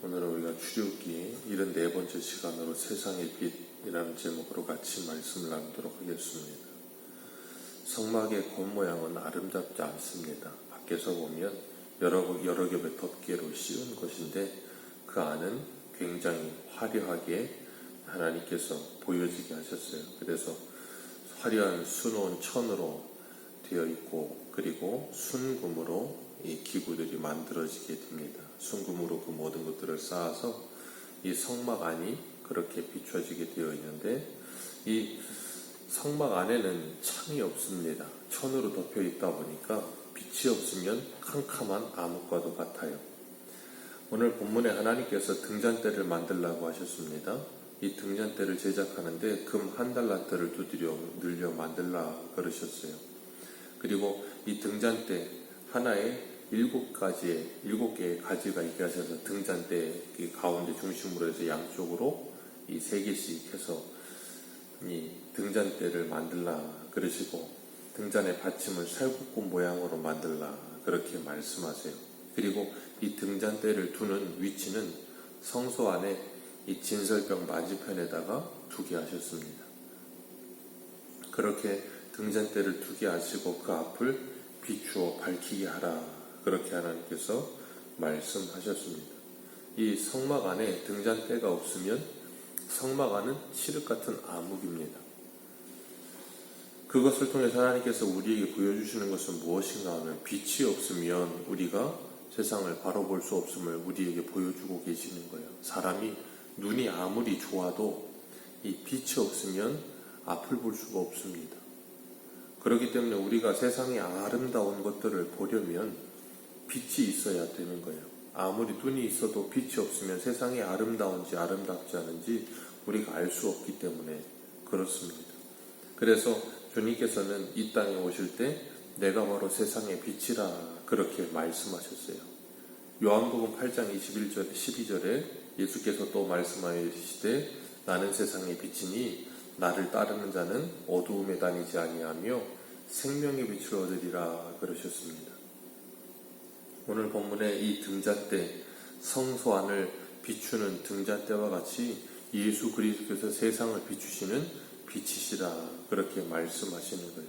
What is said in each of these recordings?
오늘은 우리가 출애굽기 74번째 시간으로 세상의 빛이라는 제목으로 같이 말씀을 나누도록 하겠습니다. 성막의 겉모양은 아름답지 않습니다. 밖에서 보면 여러 겹의 덮개로 씌운 것인데 그 안은 굉장히 화려하게 하나님께서 보여지게 하셨어요. 그래서 화려한 수놓은 천으로 되어 있고, 그리고 순금으로 이 기구들이 만들어지게 됩니다. 순금으로 그 모든 것들을 쌓아서 이 성막 안이 그렇게 비춰지게 되어 있는데, 이 성막 안에는 창이 없습니다. 천으로 덮여 있다 보니까 빛이 없으면 캄캄한 암흑과도 같아요. 오늘 본문에 하나님께서 등잔대를 만들라고 하셨습니다. 이 등잔대를 제작하는데 금 1달란트를 두드려 늘려 만들라 그러셨어요. 그리고 이 등잔대 하나에 7개의 가지가 있게 하셔서 등잔대 가운데 중심으로 해서 양쪽으로 이 3개씩 해서 이 등잔대를 만들라 그러시고, 등잔의 받침을 살구꽃 모양으로 만들라 그렇게 말씀하세요. 그리고 이 등잔대를 두는 위치는 성소 안에 이 진설병 맞은편에다가 두게 하셨습니다. 그렇게 등잔대를 두게 하시고 그 앞을 비추어 밝히게 하라 그렇게 하나님께서 말씀하셨습니다. 이 성막 안에 등잔대가 없으면 성막 안은 칠흑 같은 암흑입니다. 그것을 통해서 하나님께서 우리에게 보여주시는 것은 무엇인가 하면, 빛이 없으면 우리가 세상을 바로 볼 수 없음을 우리에게 보여주고 계시는 거예요. 사람이 눈이 아무리 좋아도 이 빛이 없으면 앞을 볼 수가 없습니다. 그렇기 때문에 우리가 세상의 아름다운 것들을 보려면 빛이 있어야 되는 거예요. 아무리 눈이 있어도 빛이 없으면 세상이 아름다운지 아름답지 않은지 우리가 알 수 없기 때문에 그렇습니다. 그래서 주님께서는 이 땅에 오실 때 내가 바로 세상의 빛이라 그렇게 말씀하셨어요. 요한복음 8장 21절 12절에 예수께서 또 말씀하여 이르시되 나는 세상의 빛이니 나를 따르는 자는 어두움에 다니지 아니하며 생명의 빛을 얻으리라 그러셨습니다. 오늘 본문의 이 등잔대, 성소 안을 비추는 등잔대와 같이 예수 그리스도께서 세상을 비추시는 빛이시라 그렇게 말씀하시는 거예요.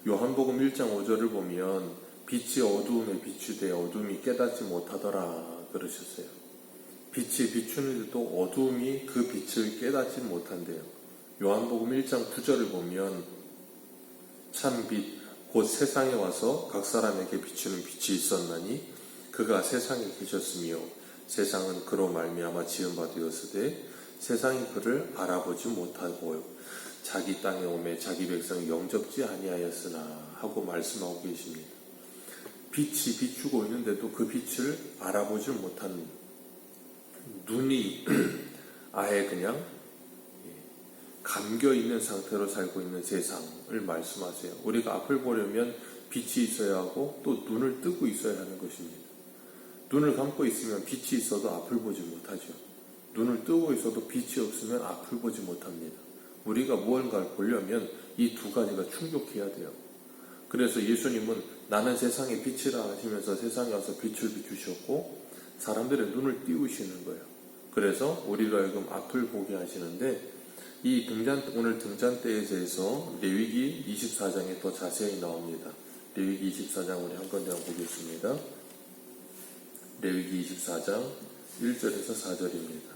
요한복음 1장 5절을 보면 빛이 어두움에 비추되 어둠이 깨닫지 못하더라 그러셨어요. 빛이 비추는데도 어두움이 그 빛을 깨닫지 못한대요. 요한복음 1장 9절을 보면 참빛 곧 세상에 와서 각 사람에게 비추는 빛이 있었나니 그가 세상에 계셨으며 세상은 그로 말미암아 지은 바 되었으되 세상이 그를 알아보지 못하고 자기 땅에 오매 자기 백성을 영접지 아니하였으나 하고 말씀하고 계십니다. 빛이 비추고 있는데도 그 빛을 알아보지 못한, 눈이 아예 그냥 감겨있는 상태로 살고 있는 세상을 말씀하세요. 우리가 앞을 보려면 빛이 있어야 하고 또 눈을 뜨고 있어야 하는 것입니다. 눈을 감고 있으면 빛이 있어도 앞을 보지 못하죠. 눈을 뜨고 있어도 빛이 없으면 앞을 보지 못합니다. 우리가 무언가를 보려면 이 두 가지가 충족해야 돼요. 그래서 예수님은 나는 세상의 빛이라 하시면서 세상에 와서 빛을 비추셨고 사람들의 눈을 띄우시는 거예요. 그래서 우리로 하여금 앞을 보게 하시는데, 이 오늘 등잔대에 대해서 레위기 24장에 더 자세히 나옵니다. 레위기 24장 우리 한 건데 보겠습니다. 레위기 24장 1절에서 4절입니다.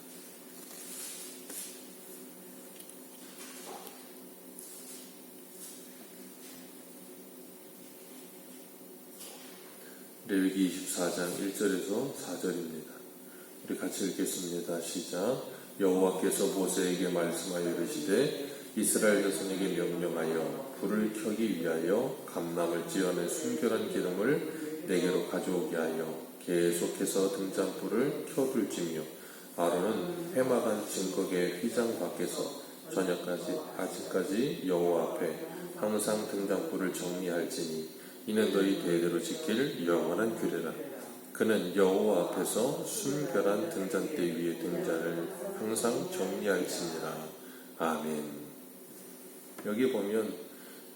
레위기 24장 1절에서 4절입니다. 우리 같이 읽겠습니다. 시작. 여호와께서 모세에게 말씀하여 이르시되 이스라엘 자손에게 명령하여 불을 켜기 위하여 감람을 찌어낸 순결한 기름을 내게로 가져오게 하여 계속해서 등잔불을 켜둘지며 아론은 회막안 증거계 휘장 밖에서 저녁까지 아침까지 여호와 앞에 항상 등잔불을 정리할지니 이는 너희 대대로 지킬 영원한 규례라. 그는 여호와 앞에서 순결한 등잔대 위에 등잔을 항상 정리할지니라. 아멘. 여기 보면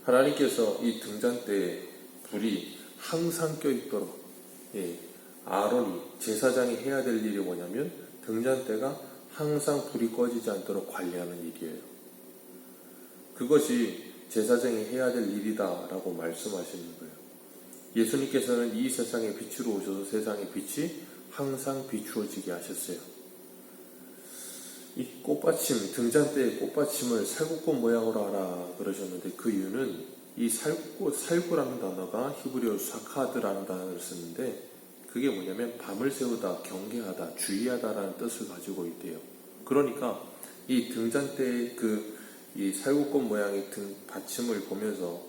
하나님께서 이 등잔대에 불이 항상 껴있도록 아론이 제사장이 해야 될 일이 뭐냐면 등잔대가 항상 불이 꺼지지 않도록 관리하는 일이에요. 그것이 제사장이 해야 될 일이다라고 말씀하시는 거예요. 예수님께서는 이 세상에 빛으로 오셔서 세상의 빛이 항상 비추어지게 하셨어요. 이 꽃받침, 등잔대의 꽃받침을 살구꽃 모양으로 하라 그러셨는데 그 이유는 이 살구라는 단어가 히브리어 사카드라는 단어를 쓰는데 그게 뭐냐면 밤을 새우다, 경계하다, 주의하다라는 뜻을 가지고 있대요. 그러니까 이 등잔대의 이 살구꽃 모양의 등 받침을 보면서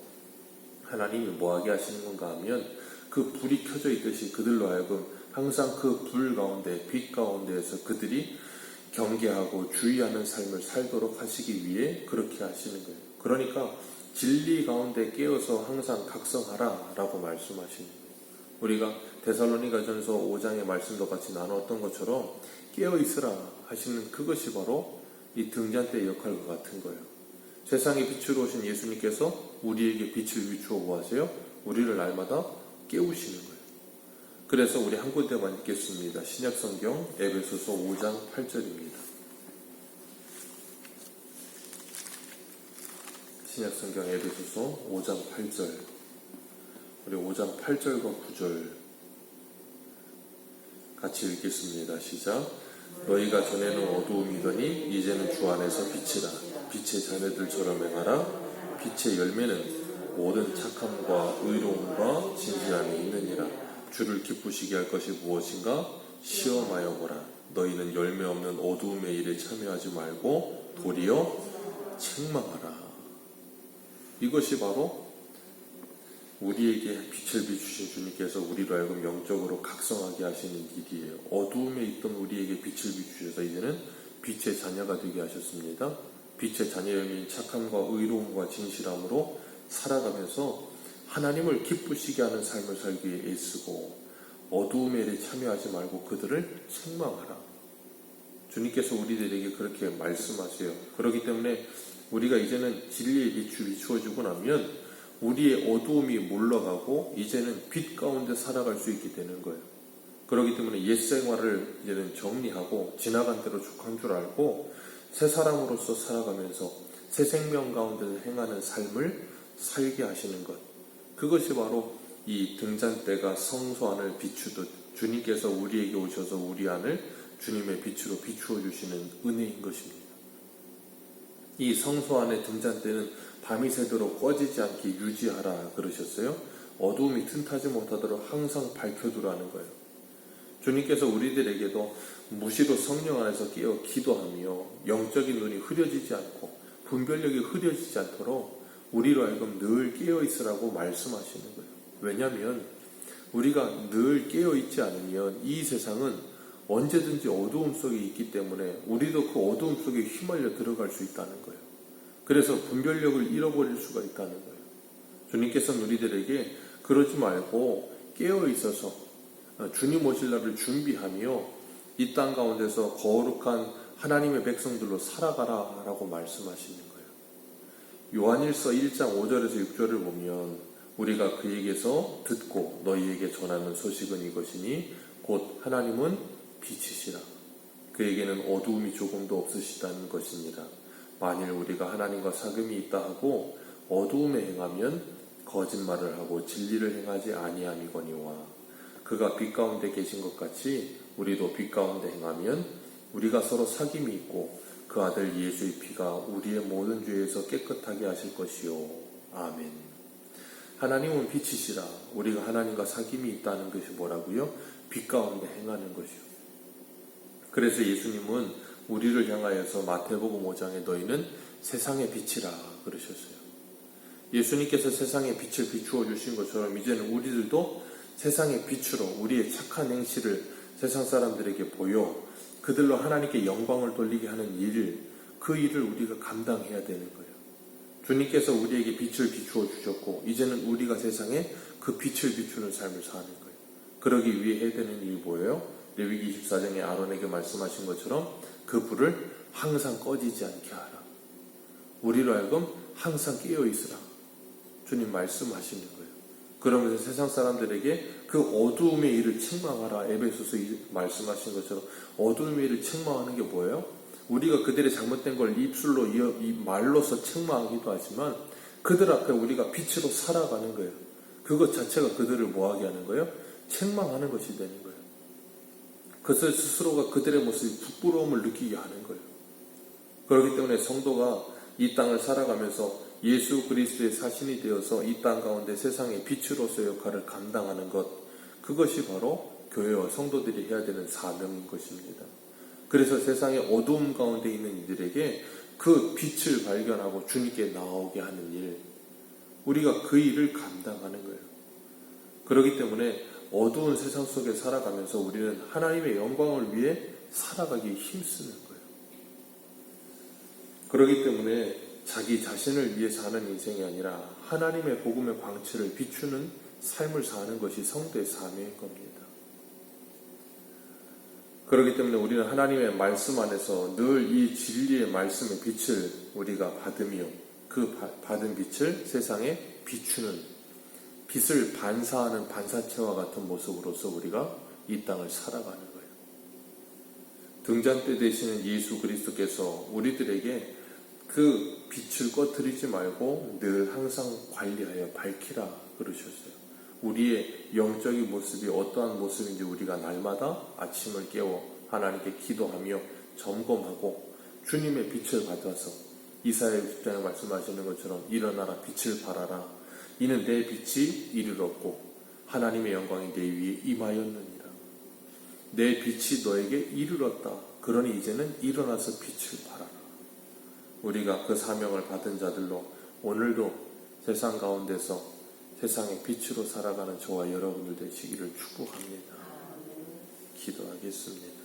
하나님이 뭐하게 하시는 건가 하면 그 불이 켜져 있듯이 그들로 하여금 항상 그 불 가운데, 빛 가운데에서 그들이 경계하고 주의하는 삶을 살도록 하시기 위해 그렇게 하시는 거예요. 그러니까 진리 가운데 깨어서 항상 각성하라 라고 말씀하시는 거예요. 우리가 데살로니가전서 5장의 말씀도 같이 나눴던 것처럼 깨어있으라 하시는 그것이 바로 이 등잔대의 역할과 같은 거예요. 세상에 빛으로 오신 예수님께서 우리에게 빛을 비추어 보하세요. 우리를 날마다 깨우시는 거예요. 그래서 우리 한 군데만 읽겠습니다. 신약성경 에베소서 5장 8절입니다. 신약성경 에베소서 5장 8절. 우리 5장 8절과 9절 같이 읽겠습니다. 시작. 너희가 전에는 어두움이더니 이제는 주 안에서 빛이라. 빛의 자녀들처럼 행하라. 빛의 열매는 모든 착함과 의로움과 진실함이 있느니라. 주를 기쁘시게 할 것이 무엇인가? 시험하여 보라. 너희는 열매 없는 어두움의 일에 참여하지 말고 도리어 책망하라. 이것이 바로 우리에게 빛을 비추신 주님께서 우리로 하여금 영적으로 각성하게 하시는 일이에요. 어두움에 있던 우리에게 빛을 비추셔서 이제는 빛의 자녀가 되게 하셨습니다. 빛의 자녀 열매인 착함과 의로움과 진실함으로 살아가면서 하나님을 기쁘시게 하는 삶을 살기 위해 애쓰고 어두움에 일에 참여하지 말고 그들을 책망하라. 주님께서 우리들에게 그렇게 말씀하세요. 그렇기 때문에 우리가 이제는 진리의 빛이 비추어지고 나면 우리의 어두움이 물러가고 이제는 빛 가운데 살아갈 수 있게 되는 거예요. 그렇기 때문에 옛 생활을 이제는 정리하고 지나간 대로 족한 줄 알고 새 사람으로서 살아가면서 새 생명 가운데 행하는 삶을 살게 하시는 것. 그것이 바로 이 등잔대가 성소 안을 비추듯 주님께서 우리에게 오셔서 우리 안을 주님의 빛으로 비추어 주시는 은혜인 것입니다. 이 성소 안의 등잔대는 밤이 새도록 꺼지지 않게 유지하라 그러셨어요. 어두움이 틈타지 못하도록 항상 밝혀두라는 거예요. 주님께서 우리들에게도 무시로 성령 안에서 깨어 기도하며 영적인 눈이 흐려지지 않고 분별력이 흐려지지 않도록 우리로 하여금 늘 깨어있으라고 말씀하시는 거예요. 왜냐하면 우리가 늘 깨어있지 않으면 이 세상은 언제든지 어두움 속에 있기 때문에 우리도 그 어두움 속에 휘말려 들어갈 수 있다는 거예요. 그래서 분별력을 잃어버릴 수가 있다는 거예요. 주님께서는 우리들에게 그러지 말고 깨어있어서 주님 오실 날을 준비하며 이 땅 가운데서 거룩한 하나님의 백성들로 살아가라 라고 말씀하시는 거예요. 요한일서 1장 5절에서 6절을 보면 우리가 그에게서 듣고 너희에게 전하는 소식은 이것이니 곧 하나님은 빛이시라. 그에게는 어두움이 조금도 없으시다는 것이니라. 만일 우리가 하나님과 사귐이 있다 하고 어두움에 행하면 거짓말을 하고 진리를 행하지 아니함이거니와 그가 빛 가운데 계신 것 같이 우리도 빛 가운데 행하면 우리가 서로 사귐이 있고 그 아들 예수의 피가 우리의 모든 죄에서 깨끗하게 하실 것이요. 아멘. 하나님은 빛이시라. 우리가 하나님과 사귐이 있다는 것이 뭐라고요? 빛 가운데 행하는 것이요. 그래서 예수님은 우리를 향하여서 마태복음 5장에 너희는 세상의 빛이라 그러셨어요. 예수님께서 세상에 빛을 비추어 주신 것처럼 이제는 우리들도 세상의 빛으로 우리의 착한 행실을 세상 사람들에게 보여 그들로 하나님께 영광을 돌리게 하는 일, 그 일을 우리가 감당해야 되는 거예요. 주님께서 우리에게 빛을 비추어 주셨고 이제는 우리가 세상에 그 빛을 비추는 삶을 사는 거예요. 그러기 위해 해야 되는 일이 뭐예요? 레위기 24장에 아론에게 말씀하신 것처럼 그 불을 항상 꺼지지 않게 하라. 우리로 하여금 항상 깨어 있으라. 주님 말씀하시는 거예요. 그러면서 세상 사람들에게 그 어두움의 일을 책망하라. 에베소서 말씀하신 것처럼 어두움의 일을 책망하는 게 뭐예요? 우리가 그들의 잘못된 걸 입술로 이 말로서 책망하기도 하지만 그들 앞에 우리가 빛으로 살아가는 거예요. 그것 자체가 그들을 뭐하게 하는 거예요? 책망하는 것이 되는 거예요. 그것을 스스로가 그들의 모습이 부끄러움을 느끼게 하는 거예요. 그렇기 때문에 성도가 이 땅을 살아가면서 예수 그리스도의 사신이 되어서 이 땅 가운데 세상의 빛으로서의 역할을 감당하는 것, 그것이 바로 교회와 성도들이 해야 되는 사명인 것입니다. 그래서 세상의 어두움 가운데 있는 이들에게 그 빛을 발견하고 주님께 나오게 하는 일, 우리가 그 일을 감당하는 거예요. 그렇기 때문에 어두운 세상 속에 살아가면서 우리는 하나님의 영광을 위해 살아가기 힘쓰는 거예요. 그렇기 때문에 자기 자신을 위해 사는 인생이 아니라 하나님의 복음의 광채를 비추는 삶을 사는 것이 성도의 사명인 겁니다. 그렇기 때문에 우리는 하나님의 말씀 안에서 늘 이 진리의 말씀의 빛을 우리가 받으며 그 받은 빛을 세상에 비추는, 빛을 반사하는 반사체와 같은 모습으로서 우리가 이 땅을 살아가는 거예요. 등잔대 되시는 예수 그리스도께서 우리들에게 그 빛을 꺼뜨리지 말고 늘 항상 관리하여 밝히라 그러셨어요. 우리의 영적인 모습이 어떠한 모습인지 우리가 날마다 아침을 깨워 하나님께 기도하며 점검하고 주님의 빛을 받아서 이사야 60장에 말씀하시는 것처럼 일어나라 빛을 발하라. 이는 내 빛이 이르렀고 하나님의 영광이 내 위에 임하였느니라. 내 빛이 너에게 이르렀다. 그러니 이제는 일어나서 빛을 발하라. 우리가 그 사명을 받은 자들로 오늘도 세상 가운데서 세상의 빛으로 살아가는 저와 여러분들 되시기를 축복합니다. 기도하겠습니다.